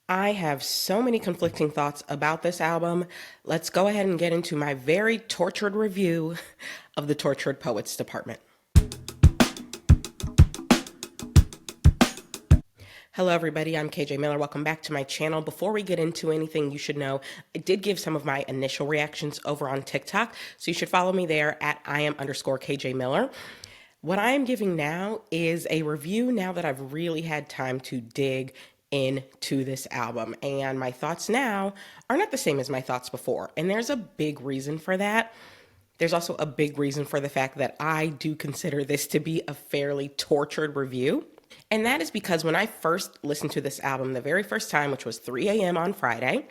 I have so many conflicting thoughts about this album. Let's go ahead and get into my very tortured review of the Tortured Poets Department. Hello, everybody. I'm KJ Miller. Welcome back to my channel. Before we get into anything you should know, I did give some of my initial reactions over on TikTok, so you should follow me there at IAM_KJ Miller. What I am giving now is a review now that I've really had time to dig into this album. And my thoughts now are not the same as my thoughts before. And there's a big reason for that. There's also a big reason for the fact that I do consider this to be a fairly tortured review. And that is because when I first listened to this album the very first time, which was 3 a.m. on Friday,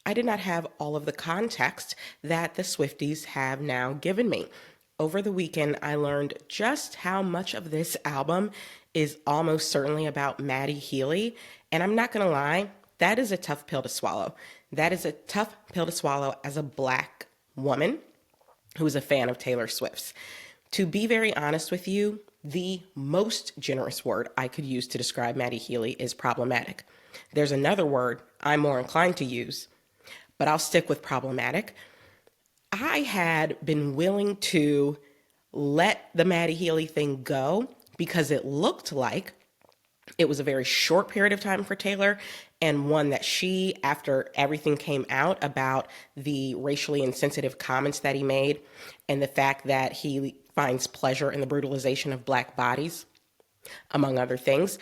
I did not have all of the context that the Swifties have now given me. Over the weekend, I learned just how much of this album is almost certainly about Matty Healy. And I'm not going to lie, that is a tough pill to swallow. That is a tough pill to swallow as a Black woman who is a fan of Taylor Swift's. To be very honest with you, the most generous word I could use to describe Matty Healy is problematic. There's another word I'm more inclined to use, but I'll stick with problematic. I had been willing to let the Matty Healy thing go because it looked like it was a very short period of time for Taylor, and one that she, after everything came out about the racially insensitive comments that he made and the fact that he finds pleasure in the brutalization of Black bodies, among other things,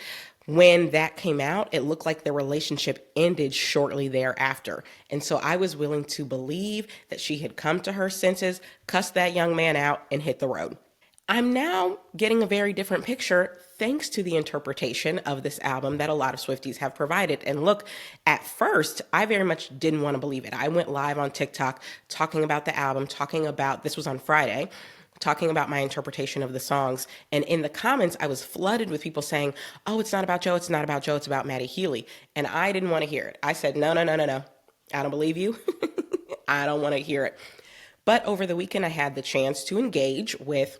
when that came out, it looked like the relationship ended shortly thereafter. And so I was willing to believe that she had come to her senses, cussed that young man out, and hit the road. I'm now getting a very different picture thanks to the interpretation of this album that a lot of Swifties have provided. And look, at first, I very much didn't want to believe it. I went live on TikTok talking about the album, this was on Friday, talking about my interpretation of the songs. And in the comments, I was flooded with people saying, oh, it's not about Joe, it's not about Joe, it's about Matty Healy. And I didn't want to hear it. I said, no. I don't believe you. I don't want to hear it. But over the weekend, I had the chance to engage with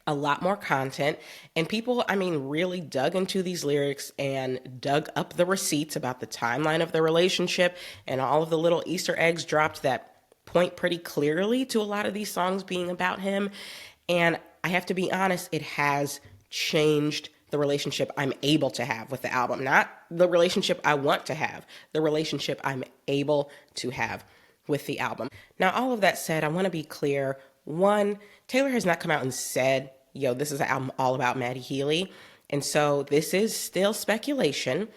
a lot more content, and people, really dug into these lyrics and dug up the receipts about the timeline of the relationship, and all of the little Easter eggs dropped that point pretty clearly to a lot of these songs being about him. And I have to be honest, it has changed the relationship I'm able to have with the album. Not the relationship I want to have, the relationship I'm able to have with the album. Now, all of that said, I want to be clear. One, Taylor has not come out and said, yo, this is an album all about Matty Healy. And so this is still speculation.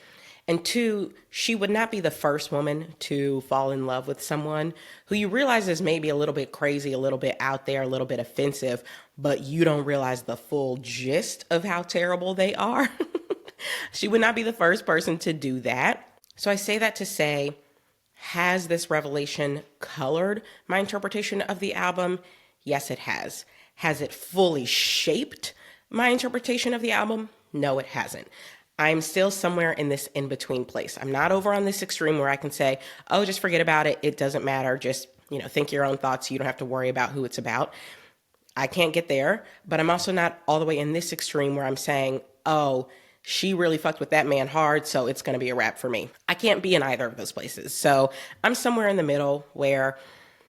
And two, she would not be the first woman to fall in love with someone who you realize is maybe a little bit crazy, a little bit out there, a little bit offensive, but you don't realize the full gist of how terrible they are. She would not be the first person to do that. So I say that to say, has this revelation colored my interpretation of the album? Yes, it has. Has it fully shaped my interpretation of the album? No, it hasn't. I'm still somewhere in this in-between place. I'm not over on this extreme where I can say, oh, just forget about it. It doesn't matter. Just, think your own thoughts. You don't have to worry about who it's about. I can't get there, but I'm also not all the way in this extreme where I'm saying, oh, she really fucked with that man hard, so it's going to be a wrap for me. I can't be in either of those places. So I'm somewhere in the middle where,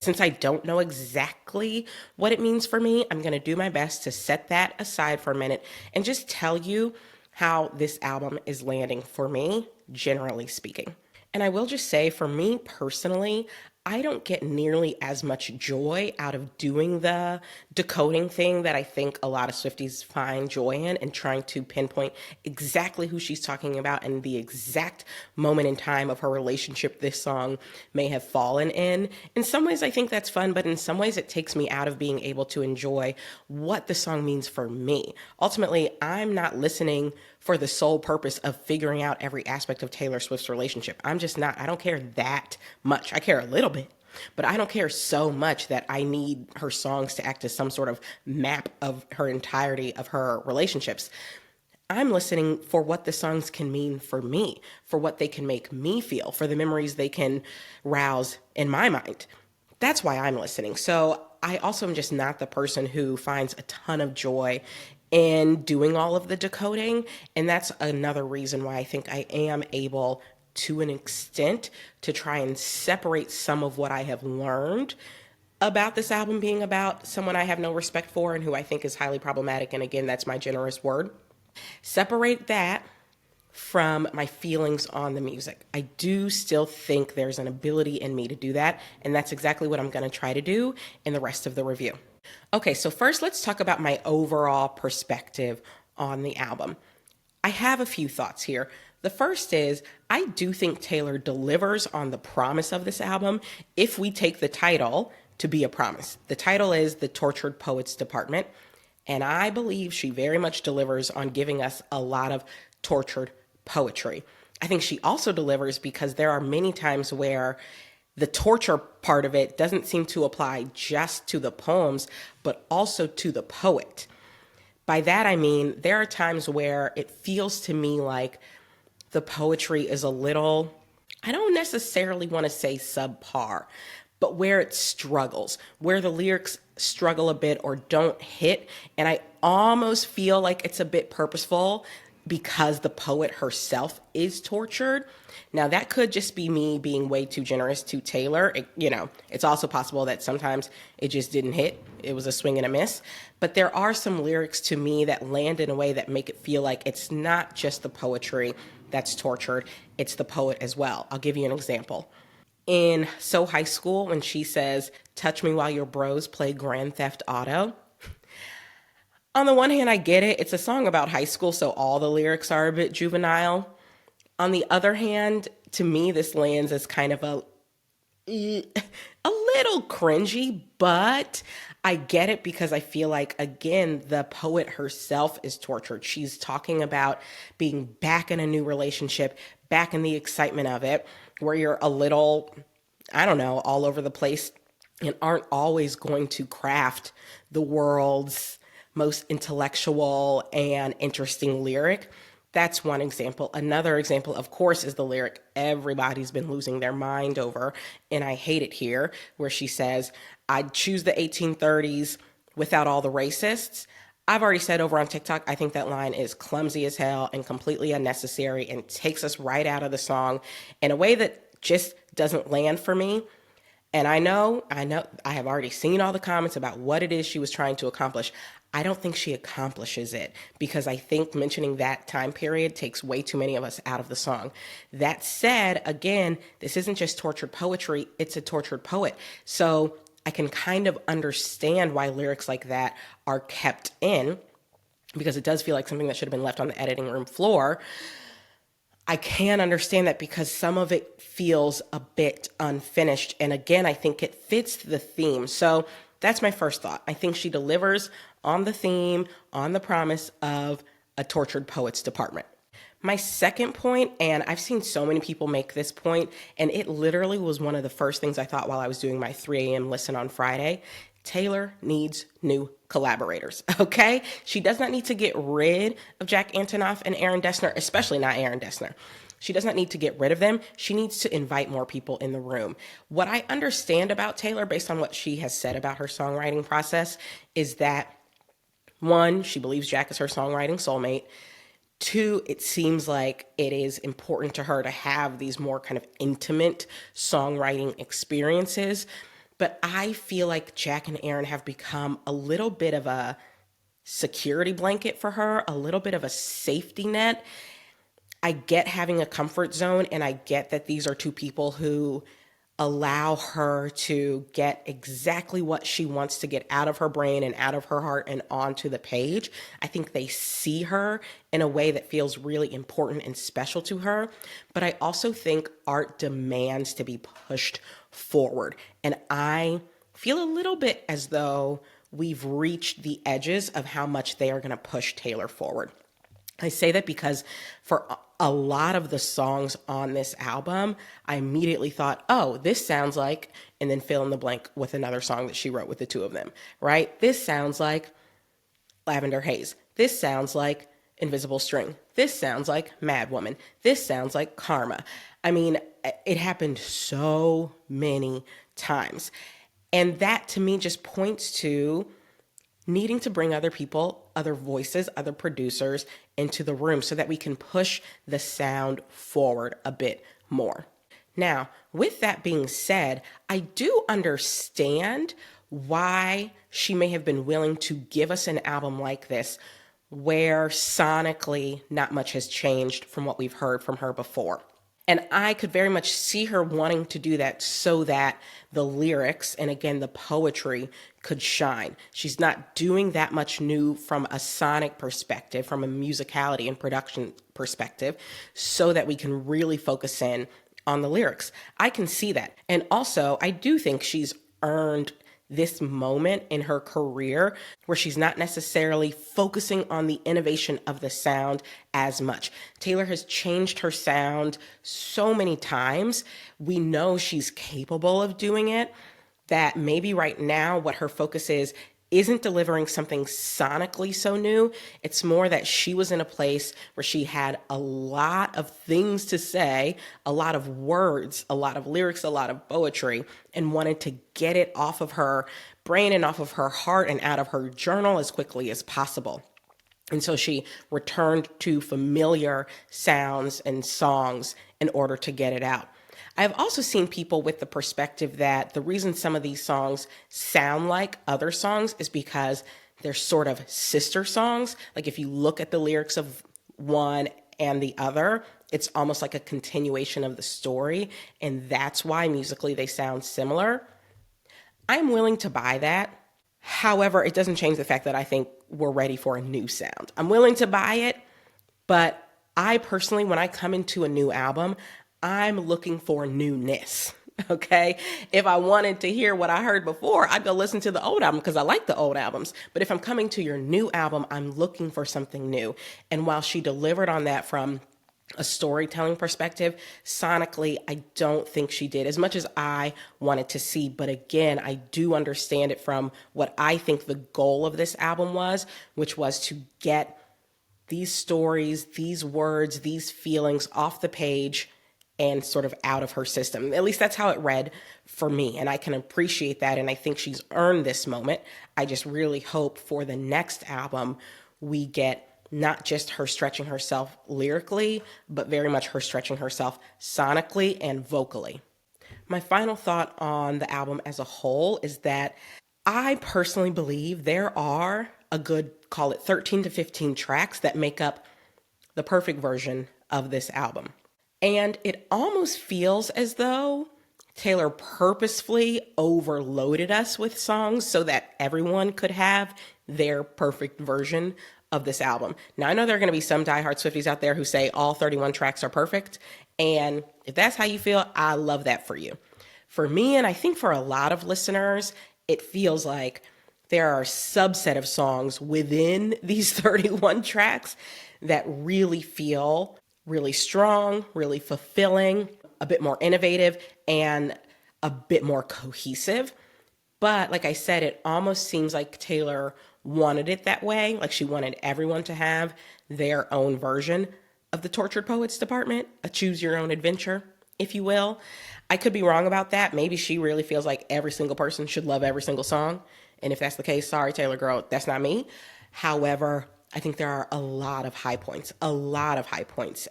since I don't know exactly what it means for me, I'm going to do my best to set that aside for a minute and just tell you how this album is landing for me, generally speaking. And I will just say, for me personally, I don't get nearly as much joy out of doing the decoding thing that I think a lot of Swifties find joy in, and trying to pinpoint exactly who she's talking about and the exact moment in time of her relationship this song may have fallen in. In some ways, I think that's fun, but in some ways, it takes me out of being able to enjoy what the song means for me. Ultimately, I'm not listening for the sole purpose of figuring out every aspect of Taylor Swift's relationship. I'm just not. I don't care that much. I care a little bit, but I don't care so much that I need her songs to act as some sort of map of her entirety of her relationships. I'm listening for what the songs can mean for me, for what they can make me feel, for the memories they can rouse in my mind. That's why I'm listening. So I also am just not the person who finds a ton of joy in doing all of the decoding. And that's another reason why I think I am able to an extent to try and separate some of what I have learned about this album being about someone I have no respect for and who I think is highly problematic. And again, that's my generous word. Separate that from my feelings on the music. I do still think there's an ability in me to do that, and that's exactly what I'm going to try to do in the rest of the review. Okay, so first let's talk about my overall perspective on the album. I have a few thoughts here. The first is I do think Taylor delivers on the promise of this album if we take the title to be a promise. The title is The Tortured Poets Department, and I believe she very much delivers on giving us a lot of tortured poetry. I think she also delivers because there are many times where the torture part of it doesn't seem to apply just to the poems, but also to the poet. By that, I mean, there are times where it feels to me like the poetry is a little, I don't necessarily want to say subpar, but where it struggles, where the lyrics struggle a bit or don't hit. And I almost feel like it's a bit purposeful because the poet herself is tortured. Now, that could just be me being way too generous to Taylor. It's also possible that sometimes it just didn't hit. It was a swing and a miss. But there are some lyrics to me that land in a way that make it feel like it's not just the poetry that's tortured, it's the poet as well. I'll give you an example. In So High School, when she says, "Touch me while your bros play Grand Theft Auto," on the one hand, I get it. It's a song about high school, so all the lyrics are a bit juvenile. On the other hand, to me, this lands as kind of a little cringy, but I get it because I feel like, again, the poet herself is tortured. She's talking about being back in a new relationship, back in the excitement of it, where you're a little, I don't know, all over the place and aren't always going to craft the world's most intellectual and interesting lyric. That's one example. Another example, of course, is the lyric everybody's been losing their mind over, and I hate it here, where she says, "I'd choose the 1830s without all the racists." I've already said over on TikTok, I think that line is clumsy as hell and completely unnecessary and takes us right out of the song in a way that just doesn't land for me. And I know, I have already seen all the comments about what it is she was trying to accomplish. I don't think she accomplishes it because I think mentioning that time period takes way too many of us out of the song. That said, again, this isn't just tortured poetry, it's a tortured poet. So I can kind of understand why lyrics like that are kept in because it does feel like something that should have been left on the editing room floor. I can understand that because some of it feels a bit unfinished. And again, I think it fits the theme. So that's my first thought. I think she delivers on the theme, on the promise of a tortured poets department. My second point, and I've seen so many people make this point, and it literally was one of the first things I thought while I was doing my 3 a.m. listen on Friday. Taylor needs new collaborators, okay? She does not need to get rid of Jack Antonoff and Aaron Dessner, especially not Aaron Dessner. She does not need to get rid of them. She needs to invite more people in the room. What I understand about Taylor, based on what she has said about her songwriting process, is that, one, she believes Jack is her songwriting soulmate. Two, it seems like it is important to her to have these more kind of intimate songwriting experiences. But I feel like Jack and Aaron have become a little bit of a security blanket for her, a little bit of a safety net. I get having a comfort zone, and I get that these are two people who allow her to get exactly what she wants to get out of her brain and out of her heart and onto the page. I think they see her in a way that feels really important and special to her. But I also think art demands to be pushed forward. And I feel a little bit as though we've reached the edges of how much they are going to push Taylor forward. I say that because for a lot of the songs on this album, I immediately thought, oh, this sounds like, and then fill in the blank with another song that she wrote with the two of them, right? This sounds like Lavender Haze. This sounds like Invisible String. This sounds like Mad Woman. This sounds like Karma. I mean, it happened so many times. And that to me just points to needing to bring other people, other voices, other producers into the room so that we can push the sound forward a bit more. Now, with that being said, I do understand why she may have been willing to give us an album like this where sonically not much has changed from what we've heard from her before. And I could very much see her wanting to do that so that the lyrics and again the poetry could shine. She's not doing that much new from a sonic perspective, from a musicality and production perspective, so that we can really focus in on the lyrics. I can see that. And also, I do think she's earned this moment in her career where she's not necessarily focusing on the innovation of the sound as much. Taylor has changed her sound so many times. We know she's capable of doing it, that maybe right now what her focus is isn't delivering something sonically so new. It's more that she was in a place where she had a lot of things to say, a lot of words, a lot of lyrics, a lot of poetry, and wanted to get it off of her brain and off of her heart and out of her journal as quickly as possible. And so she returned to familiar sounds and songs in order to get it out. I've also seen people with the perspective that the reason some of these songs sound like other songs is because they're sort of sister songs. Like if you look at the lyrics of one and the other, it's almost like a continuation of the story. And that's why musically they sound similar. I'm willing to buy that. However, it doesn't change the fact that I think we're ready for a new sound. I'm willing to buy it, but I personally, when I come into a new album, I'm looking for newness, okay? If I wanted to hear what I heard before, I'd go listen to the old album because I like the old albums. But if I'm coming to your new album, I'm looking for something new. And while she delivered on that from a storytelling perspective, sonically, I don't think she did as much as I wanted to see. But again, I do understand it from what I think the goal of this album was, which was to get these stories, these words, these feelings off the page and sort of out of her system. At least that's how it read for me. And I can appreciate that. And I think she's earned this moment. I just really hope for the next album, we get not just her stretching herself lyrically, but very much her stretching herself sonically and vocally. My final thought on the album as a whole is that I personally believe there are a good, call it 13 to 15 tracks that make up the perfect version of this album. And it almost feels as though Taylor purposefully overloaded us with songs so that everyone could have their perfect version of this album. Now, I know there are going to be some diehard Swifties out there who say all 31 tracks are perfect. And if that's how you feel, I love that for you. For me, and I think for a lot of listeners, it feels like there are a subset of songs within these 31 tracks that really feel really strong, really fulfilling, a bit more innovative, and a bit more cohesive. But like I said, it almost seems like Taylor wanted it that way. Like she wanted everyone to have their own version of the Tortured Poets Department, a choose your own adventure, if you will. I could be wrong about that. Maybe she really feels like every single person should love every single song. And if that's the case, sorry, Taylor girl, that's not me. However, I think there are a lot of high points.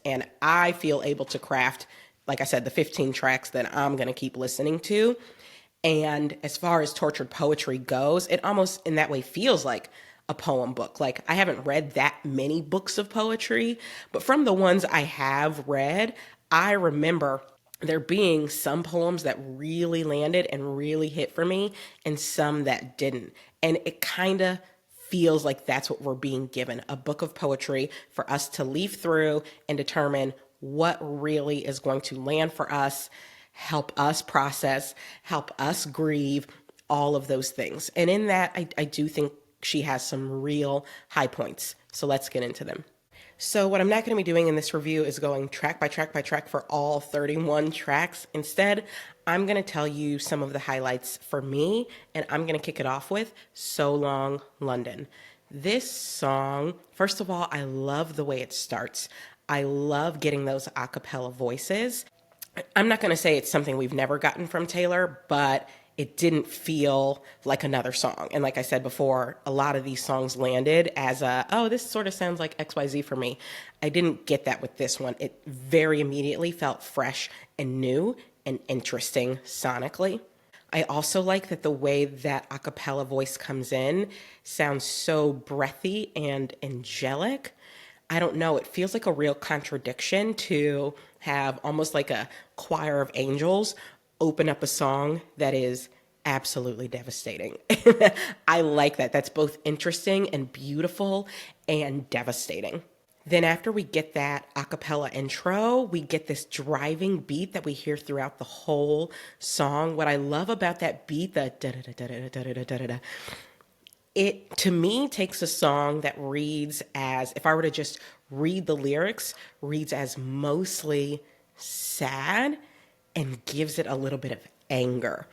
And I feel able to craft, like I said, the 15 tracks that I'm going to keep listening to. And as far as tortured poetry goes, it almost in that way feels like a poem book. Like I haven't read that many books of poetry, but from the ones I have read, I remember there being some poems that really landed and really hit for me and some that didn't. And it kind of feels like that's what we're being given, a book of poetry for us to leaf through and determine what really is going to land for us, help us process, help us grieve, all of those things. And in that, I do think she has some real high points. So let's get into them. So what I'm not going to be doing in this review is going track by track by track for all 31 tracks. Instead, I'm going to tell you some of the highlights for me, and I'm going to kick it off with So Long, London. This song, first of all, I love the way it starts. I love getting those a cappella voices. I'm not going to say it's something we've never gotten from Taylor, but it didn't feel like another song. And like I said before, a lot of these songs landed as oh, this sort of sounds like XYZ for me. I didn't get that with this one. It very immediately felt fresh and new and interesting sonically. I also like that the way that a cappella voice comes in sounds so breathy and angelic. I don't know, it feels like a real contradiction to have almost like a choir of angels open up a song that is absolutely devastating. I like that. That's both interesting and beautiful and devastating. Then after we get that a cappella intro, we get this driving beat that we hear throughout the whole song. What I love about that beat, the da da da da da da da da da, it to me takes a song that reads as, if I were to just read the lyrics, reads as mostly sad and gives it a little bit of anger,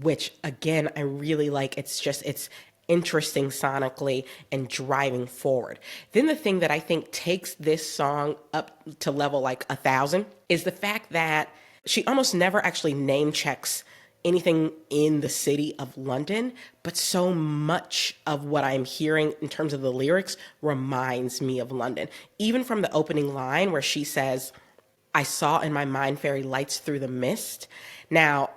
which again, I really like. It's interesting sonically and driving forward. Then the thing that I think takes this song up to level like 1,000 is the fact that she almost never actually name checks anything in the city of London, but so much of what I'm hearing in terms of the lyrics reminds me of London. Even from the opening line where she says, I saw in my mind fairy lights through the mist. Now,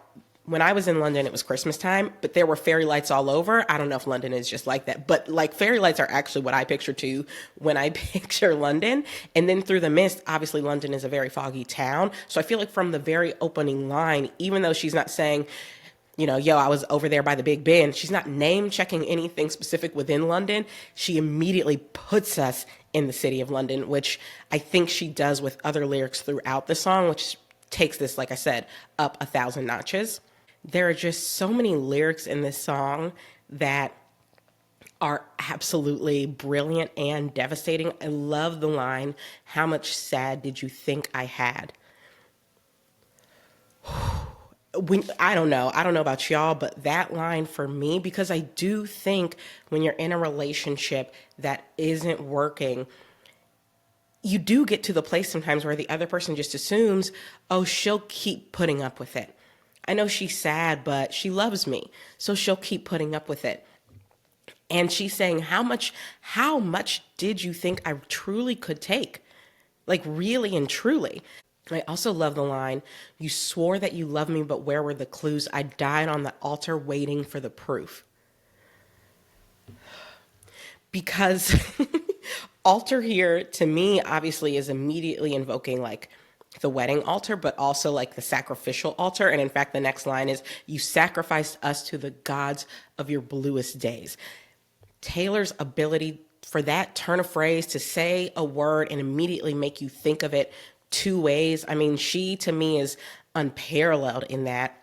when I was in London, it was Christmas time, but there were fairy lights all over. I don't know if London is just like that, but like fairy lights are actually what I picture too when I picture London. And then through the mist, obviously London is a very foggy town. So I feel like from the very opening line, even though she's not saying, you know, yo, I was over there by the Big Ben, she's not name checking anything specific within London. She immediately puts us in the city of London, which I think she does with other lyrics throughout the song, which takes this, like I said, up 1,000 notches. There are just so many lyrics in this song that are absolutely brilliant and devastating. I love the line, how much sad did you think I had? I don't know about y'all, but that line for me, because I do think when you're in a relationship that isn't working, you do get to the place sometimes where the other person just assumes, oh, she'll keep putting up with it. I know she's sad, but she loves me, so she'll keep putting up with it. And she's saying, how much did you think I truly could take? Like really and truly. I also love the line, you swore that you loved me, but where were the clues? I died on the altar waiting for the proof. Because altar here to me obviously is immediately invoking like the wedding altar, but also like the sacrificial altar. And in fact, the next line is, you sacrificed us to the gods of your bluest days. Taylor's ability for that turn of phrase to say a word and immediately make you think of it two ways. I mean, she to me is unparalleled in that.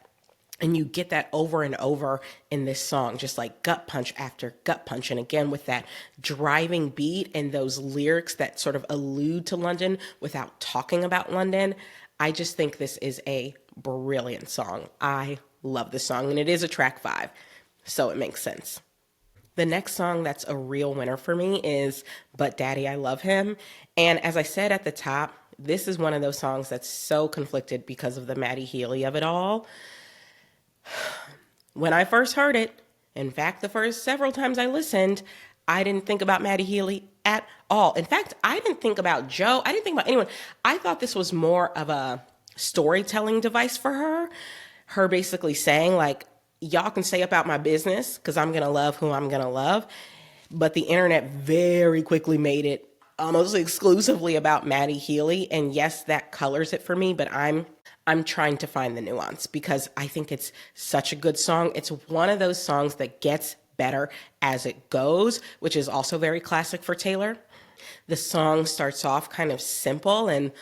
And you get that over and over in this song, just like gut punch after gut punch. And again, with that driving beat and those lyrics that sort of allude to London without talking about London, I just think this is a brilliant song. I love this song, and it is a track 5, so it makes sense. The next song that's a real winner for me is But Daddy, I Love Him. And as I said at the top, this is one of those songs that's so conflicted because of the Matty Healy of it all. When I first heard it, in fact, the first several times I listened, I didn't think about Matty Healy at all. In fact, I didn't think about Joe. I didn't think about anyone. I thought this was more of a storytelling device for her. Her basically saying like, y'all can say about my business because I'm going to love who I'm going to love. But the internet very quickly made it almost exclusively about Matty Healy. And yes, that colors it for me, but I'm trying to find the nuance because I think it's such a good song. It's one of those songs that gets better as it goes, which is also very classic for Taylor. The song starts off kind of simple and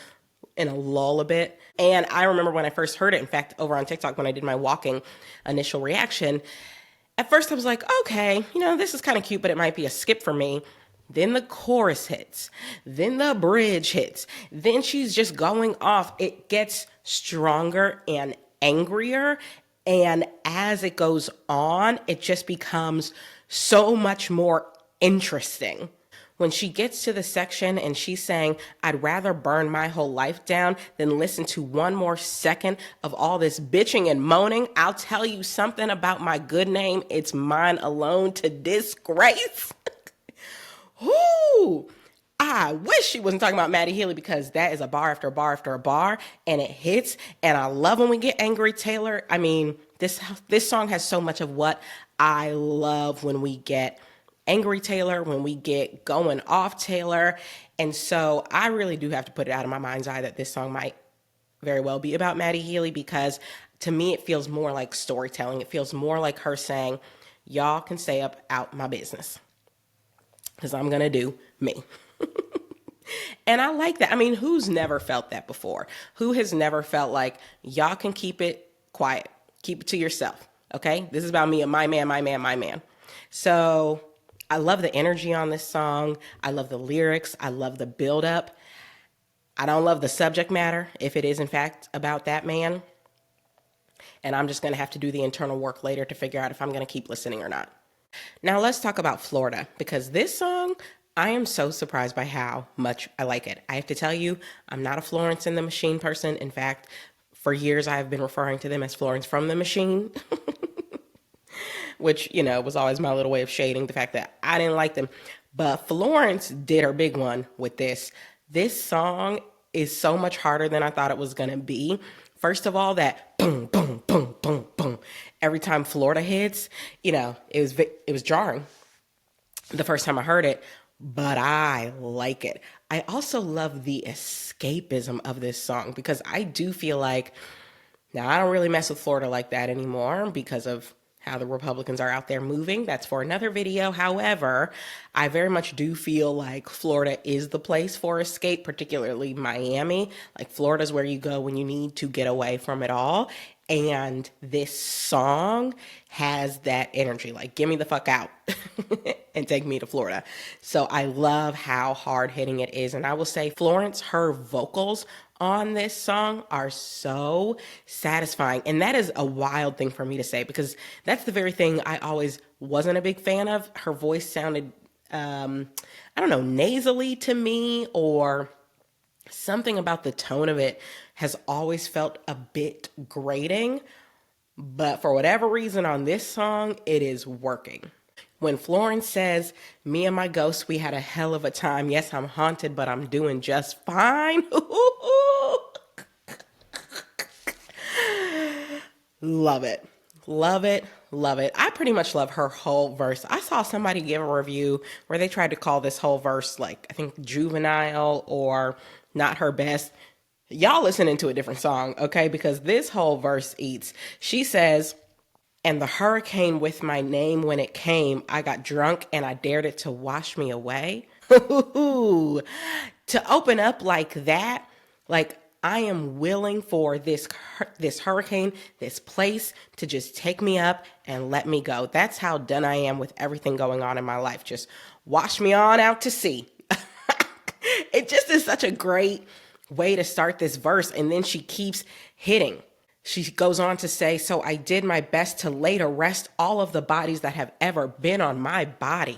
in a lull a bit. And I remember when I first heard it, in fact, over on TikTok, when I did my walking initial reaction, at first I was like, okay, this is kind of cute, but it might be a skip for me. Then the chorus hits, then the bridge hits, then she's just going off. It gets stronger and angrier. And as it goes on, it just becomes so much more interesting. When she gets to the section and she's saying, I'd rather burn my whole life down than listen to one more second of all this bitching and moaning, I'll tell you something about my good name. It's mine alone to disgrace. Whoo! I wish she wasn't talking about Matty Healy, because that is a bar after a bar after a bar, and it hits. And I love when we get angry Taylor. I mean, this song has so much of what I love when we get angry Taylor, when we get going off Taylor. And so I really do have to put it out of my mind's eye that this song might very well be about Matty Healy, because to me it feels more like storytelling. It feels more like her saying, y'all can stay up out my business, because I'm going to do me. And I like that. I mean, who's never felt that before? Who has never felt like y'all can keep it quiet, keep it to yourself? Okay. This is about me and my man, my man, my man. So I love the energy on this song. I love the lyrics. I love the buildup. I don't love the subject matter, if it is in fact about that man. And I'm just going to have to do the internal work later to figure out if I'm going to keep listening or not. Now let's talk about Florida, because this song, I am so surprised by how much I like it. I have to tell you, I'm not a Florence and the Machine person. In fact, for years I've been referring to them as Florence from the Machine, which, you know, was always my little way of shading the fact that I didn't like them. But Florence did her big one with this. This song is so much harder than I thought it was going to be. First of all, that boom, boom, boom, boom, boom. Every time Florida hits, you know, it was jarring the first time I heard it, but I like it. I also love the escapism of this song, because I do feel like, now I don't really mess with Florida like that anymore because of how the Republicans are out there moving. That's for another video. However, I very much do feel like Florida is the place for escape, particularly Miami. Like, Florida is where you go when you need to get away from it all. And this song has that energy, like, get me the fuck out and take me to Florida. So I love how hard hitting it is. And I will say, Florence, her vocals on this song are so satisfying. And that is a wild thing for me to say, because that's the very thing I always wasn't a big fan of. Her voice sounded, I don't know, nasally to me, or something about the tone of it has always felt a bit grating. But for whatever reason on this song, it is working. When Florence says, me and my ghost, we had a hell of a time. Yes, I'm haunted, but I'm doing just fine. Love it. Love it. Love it. I pretty much love her whole verse. I saw somebody give a review where they tried to call this whole verse, like, I think juvenile or not her best. Y'all listening to a different song, okay? Because this whole verse eats. She says, and the hurricane with my name when it came, I got drunk and I dared it to wash me away. To open up like that, like, I am willing for this hurricane, this place, to just take me up and let me go. That's how done I am with everything going on in my life. Just wash me on out to sea. It just is such a great way to start this verse. And then she keeps hitting. She goes on to say, so I did my best to lay to rest all of the bodies that have ever been on my body.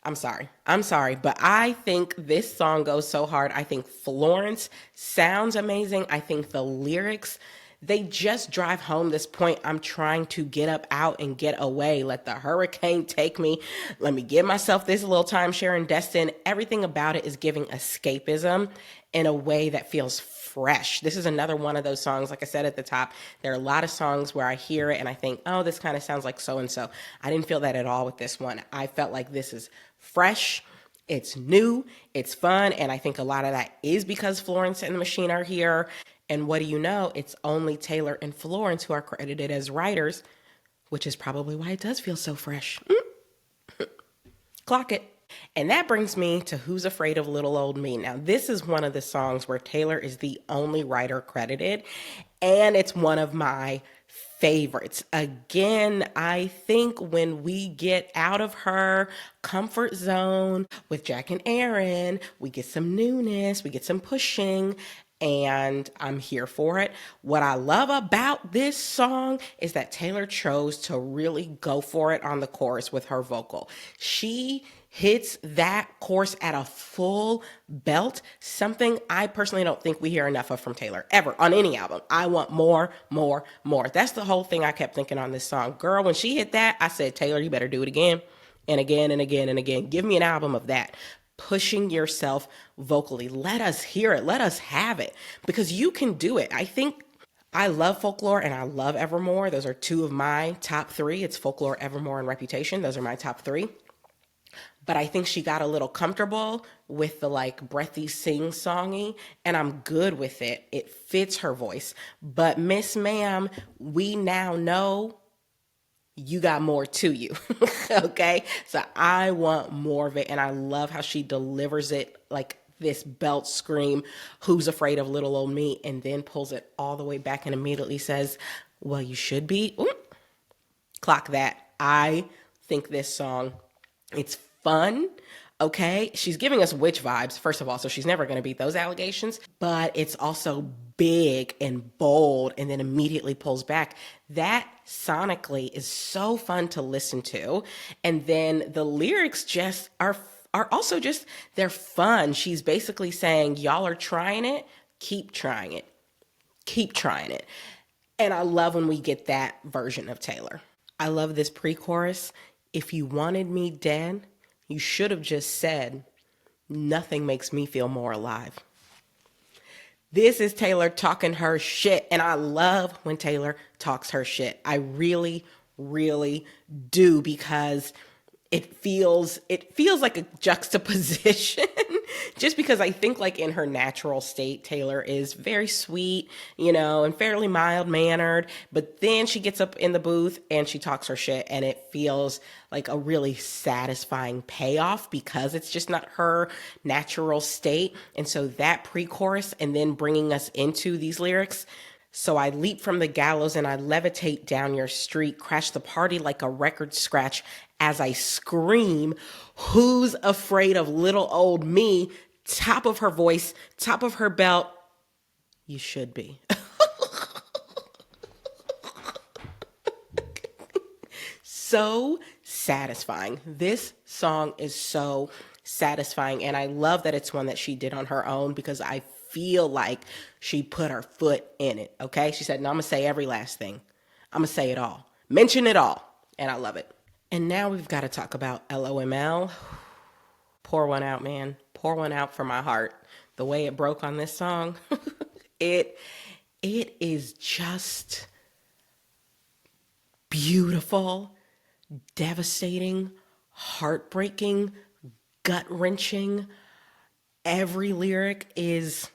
I'm sorry, but I think this song goes so hard. I think Florence sounds amazing. I think the lyrics, they just drive home this point. I'm trying to get up out and get away. Let the hurricane take me. Let me give myself this little time sharing Destin. Everything about it is giving escapism in a way that feels fresh. This is another one of those songs, like I said at the top, there are a lot of songs where I hear it and I think, oh, this kind of sounds like so-and-so. I didn't feel that at all with this one. I felt like this is fresh, it's new, it's fun, and I think a lot of that is because Florence and the Machine are here. And what do you know? It's only Taylor and Florence who are credited as writers, which is probably why it does feel so fresh. Clock it. And that brings me to Who's Afraid of Little Old Me. Now, this is one of the songs where Taylor is the only writer credited, and it's one of my favorites. Again, I think when we get out of her comfort zone with Jack and Aaron, we get some newness, we get some pushing, and I'm here for it. What I love about this song is that Taylor chose to really go for it on the chorus with her vocal. She hits that chorus at a full belt, something I personally don't think we hear enough of from Taylor ever on any album. I want more, more, more. That's the whole thing I kept thinking on this song. Girl, when she hit that, I said, Taylor, you better do it again and again and again and again. Give me an album of that. Pushing yourself vocally. Let us hear it. Let us have it, because you can do it. I think I love Folklore and I love Evermore. Those are two of my top three. It's Folklore, Evermore, and Reputation. Those are my top three. But I think she got a little comfortable with the like breathy sing-songy, and I'm good with it. It fits her voice. But Miss Ma'am, we now know you got more to you. Okay? So I want more of it, and I love how she delivers it like this belt scream, who's afraid of little old me, and then pulls it all the way back and immediately says, well, you should be. Ooh, clock that. I think this song, it's fun. Okay, she's giving us witch vibes, first of all, so she's never going to beat those allegations, but it's also big and bold and then immediately pulls back. That sonically is so fun to listen to. And then the lyrics just are also just, they're fun. She's basically saying, y'all are trying it, keep trying it. Keep trying it. And I love when we get that version of Taylor. I love this pre-chorus. If you wanted me dead, you should have just said, nothing makes me feel more alive. This is Taylor talking her shit, and I love when Taylor talks her shit. I really, really do, because it feels like a juxtaposition. Just because I think like in her natural state, Taylor is very sweet, and fairly mild mannered, but then she gets up in the booth and she talks her shit, and it feels like a really satisfying payoff because it's just not her natural state. And so that pre-chorus and then bringing us into these lyrics. So I leap from the gallows and I levitate down your street, crash the party like a record scratch as I scream, who's afraid of little old me? Top of her voice, top of her belt, you should be. So satisfying. This song is so satisfying, and I love that it's one that she did on her own, because I feel like she put her foot in it, okay? She said, no, I'm going to say every last thing. I'm going to say it all. Mention it all. And I love it. And now we've got to talk about loml. Pour one out, man. Pour one out for my heart. The way it broke on this song, it is just beautiful, devastating, heartbreaking, gut-wrenching. Every lyric is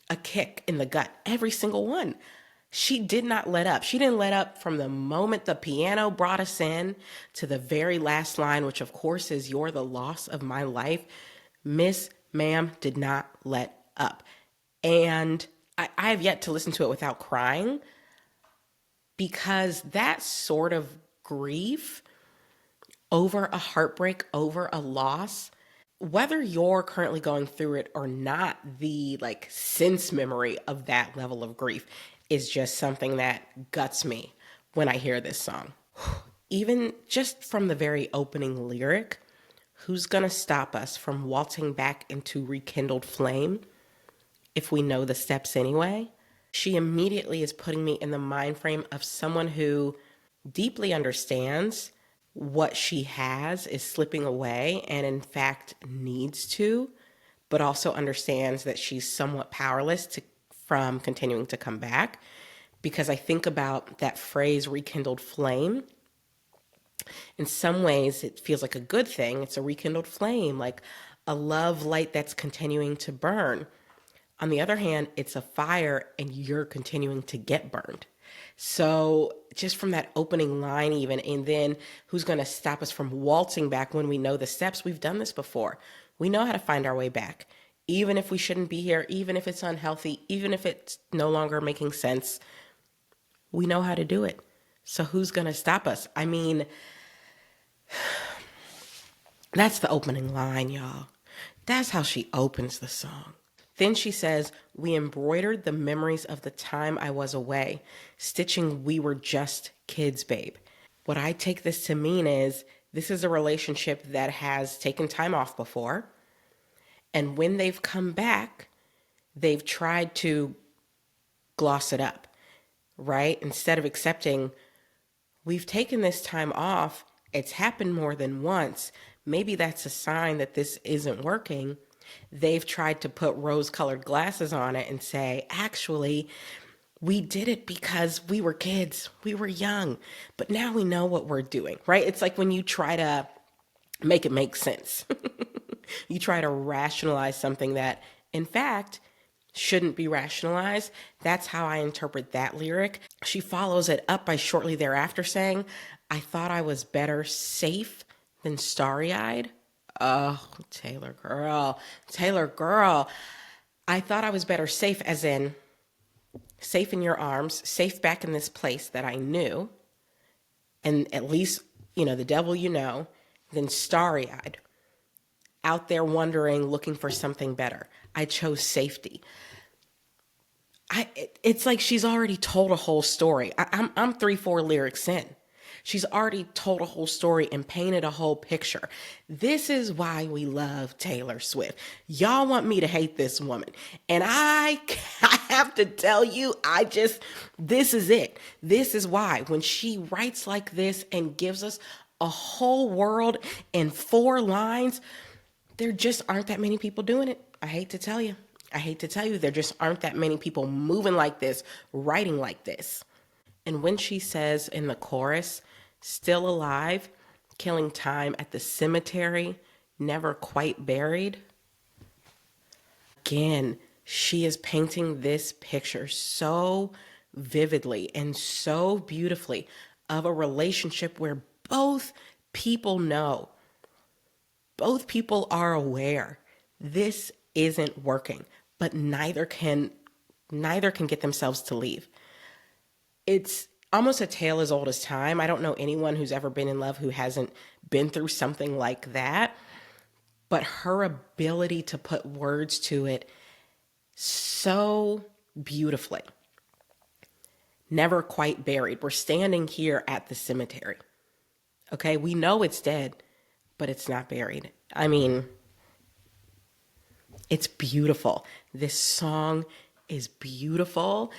a kick in the gut. Every single one. She did not let up. She didn't let up from the moment the piano brought us in to the very last line, which of course is, you're the loss of my life. Miss Ma'am did not let up. And I have yet to listen to it without crying, because that sort of grief over a heartbreak, over a loss, whether you're currently going through it or not, the like sense memory of that level of grief is just something that guts me when I hear this song. Even just from the very opening lyric, who's gonna stop us from waltzing back into rekindled flame if we know the steps anyway? She immediately is putting me in the mind frame of someone who deeply understands what she has is slipping away and in fact needs to, but also understands that she's somewhat powerless from continuing to come back. Because I think about that phrase, rekindled flame. In some ways, it feels like a good thing. It's a rekindled flame, like a love light that's continuing to burn. On the other hand, it's a fire and you're continuing to get burned. So just from that opening line even, and then who's going to stop us from waltzing back when we know the steps? We've done this before. We know how to find our way back. Even if we shouldn't be here, even if it's unhealthy, even if it's no longer making sense, we know how to do it. So who's going to stop us? I mean, that's the opening line, y'all. That's how she opens the song. Then she says, we embroidered the memories of the time I was away, stitching we were just kids, babe. What I take this to mean is this is a relationship that has taken time off before. And when they've come back, they've tried to gloss it up, right? Instead of accepting, we've taken this time off, it's happened more than once. Maybe that's a sign that this isn't working. They've tried to put rose-colored glasses on it and say, actually, we did it because we were kids, we were young, but now we know what we're doing, right? It's like when you try to make it make sense. You try to rationalize something that, in fact, shouldn't be rationalized. That's how I interpret that lyric. She follows it up by shortly thereafter saying, I thought I was better safe than starry-eyed. Oh, Taylor girl, Taylor girl. I thought I was better safe as in safe in your arms, safe back in this place that I knew, and at least, the devil than starry-eyed, out there wondering, looking for something better. I chose safety. It's like she's already told a whole story. I'm 3-4 lyrics in. She's already told a whole story and painted a whole picture. This is why we love Taylor Swift. Y'all want me to hate this woman. And I have to tell you, this is it. This is why when she writes like this and gives us a whole world in 4 lines, there just aren't that many people doing it. I hate to tell you. There just aren't that many people moving like this, writing like this. And when she says in the chorus, still alive, killing time at the cemetery, never quite buried. Again, she is painting this picture so vividly and so beautifully of a relationship where both people know, both people are aware this isn't working, but neither can get themselves to leave. It's almost a tale as old as time. I don't know anyone who's ever been in love who hasn't been through something like that. But her ability to put words to it so beautifully. Never quite buried. We're standing here at the cemetery. Okay, we know it's dead, but it's not buried. I mean, it's beautiful. This song is beautiful.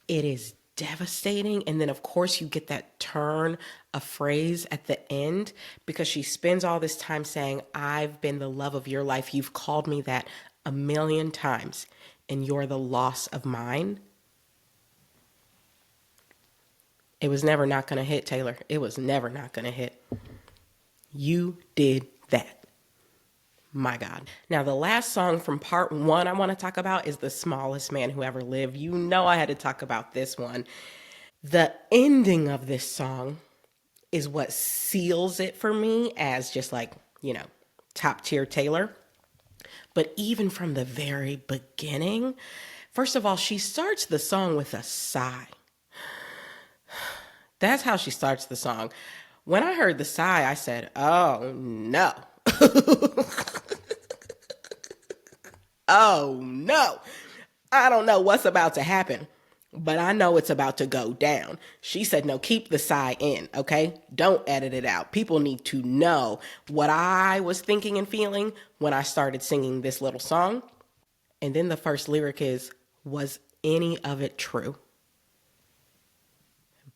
It is devastating. And then, of course, you get that turn of phrase at the end because she spends all this time saying, I've been the love of your life. You've called me that 1,000,000 times, and you're the loss of mine. It was never not going to hit, Taylor. It was never not going to hit. You did that. My God. Now, the last song from part 1 I want to talk about is The Smallest Man Who Ever Lived. You know I had to talk about this one. The ending of this song is what seals it for me as just like, top tier Taylor. But even from the very beginning, first of all, she starts the song with a sigh. That's how she starts the song. When I heard the sigh, I said, oh no. Oh no, I don't know what's about to happen, but I know it's about to go down. She said, no, keep the sigh in, okay? Don't edit it out. People need to know what I was thinking and feeling when I started singing this little song. And then the first lyric is, was any of it true?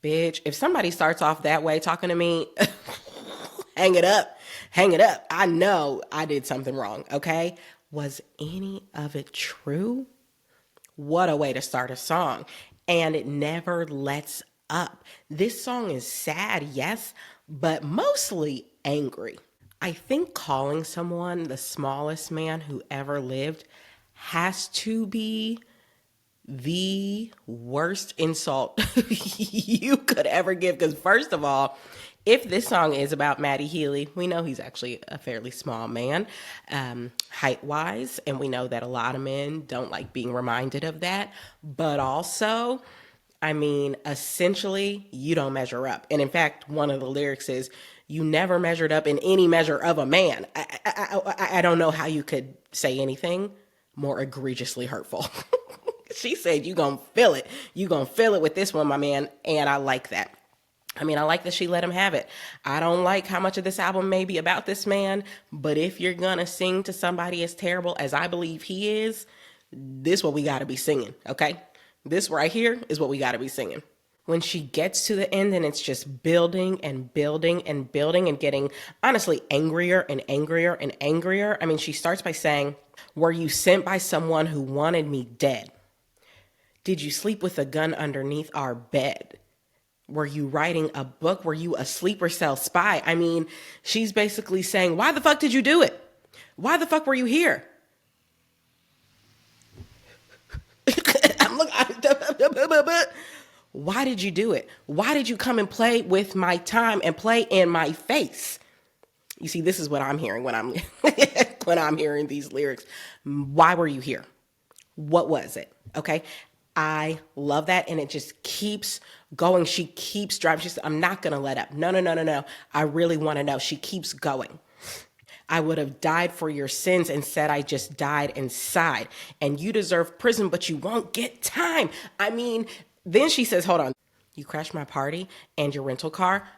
Bitch, if somebody starts off that way talking to me, hang it up. I know I did something wrong, okay? Was any of it true? What a way to start a song. And it never lets up. This song is sad, yes, but mostly angry. I think calling someone the smallest man who ever lived has to be the worst insult you could ever give. Because first of all, if this song is about Matty Healy, we know he's actually a fairly small man, height-wise, and we know that a lot of men don't like being reminded of that. But also, I mean, essentially, you don't measure up. And in fact, one of the lyrics is, you never measured up in any measure of a man. I don't know how you could say anything more egregiously hurtful. She said, you gonna feel it. You gonna feel it with this one, my man. And I like that. I mean, I like that she let him have it. I don't like how much of this album may be about this man, but if you're gonna sing to somebody as terrible as I believe he is, this what we gotta be singing, okay? This right here is what we gotta be singing. When she gets to the end and it's just building and building and building and getting honestly angrier and angrier and angrier. I mean, she starts by saying, were you sent by someone who wanted me dead? Did you sleep with a gun underneath our bed? Were you writing a book? Were you a sleeper cell spy? I mean, she's basically saying, why the fuck did you do it? Why the fuck were you here? Why did you do it? Why did you come and play with my time and play in my face? You see, this is what I'm hearing when I'm when I'm hearing these lyrics. Why were you here? What was it? Okay. I love that. And it just keeps going. She keeps driving. She said, I'm not going to let up. No. I really want to know. She keeps going. I would have died for your sins and said I just died inside. And you deserve prison, but you won't get time. I mean, then she says, hold on. You crashed my party and your rental car.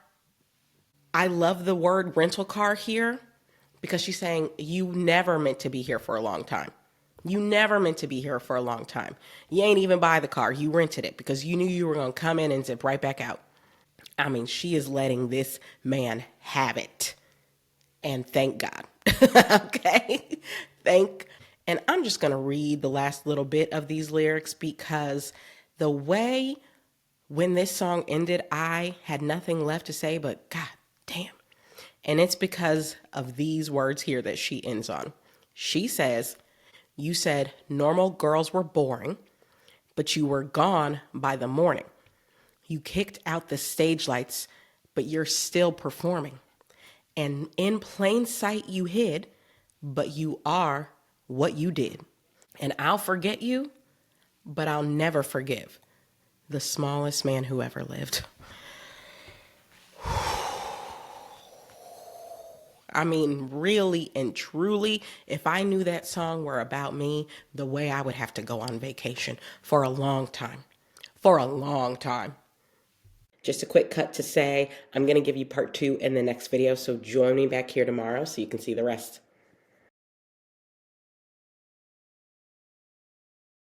I love the word rental car here because she's saying you never meant to be here for a long time. You never meant to be here for a long time. You ain't even buy the car. You rented it because you knew you were going to come in and zip right back out. I mean, she is letting this man have it. And thank God. Okay? And I'm just going to read the last little bit of these lyrics because the way when this song ended, I had nothing left to say but God damn. And it's because of these words here that she ends on. She says, you said normal girls were boring, but you were gone by the morning. You kicked out the stage lights, but you're still performing. And in plain sight you hid, but you are what you did. And I'll forget you, but I'll never forgive the smallest man who ever lived. I mean, really and truly, if I knew that song were about me, the way I would have to go on vacation for a long time. For a long time. Just a quick cut to say, I'm going to give you part 2 in the next video, so join me back here tomorrow so you can see the rest.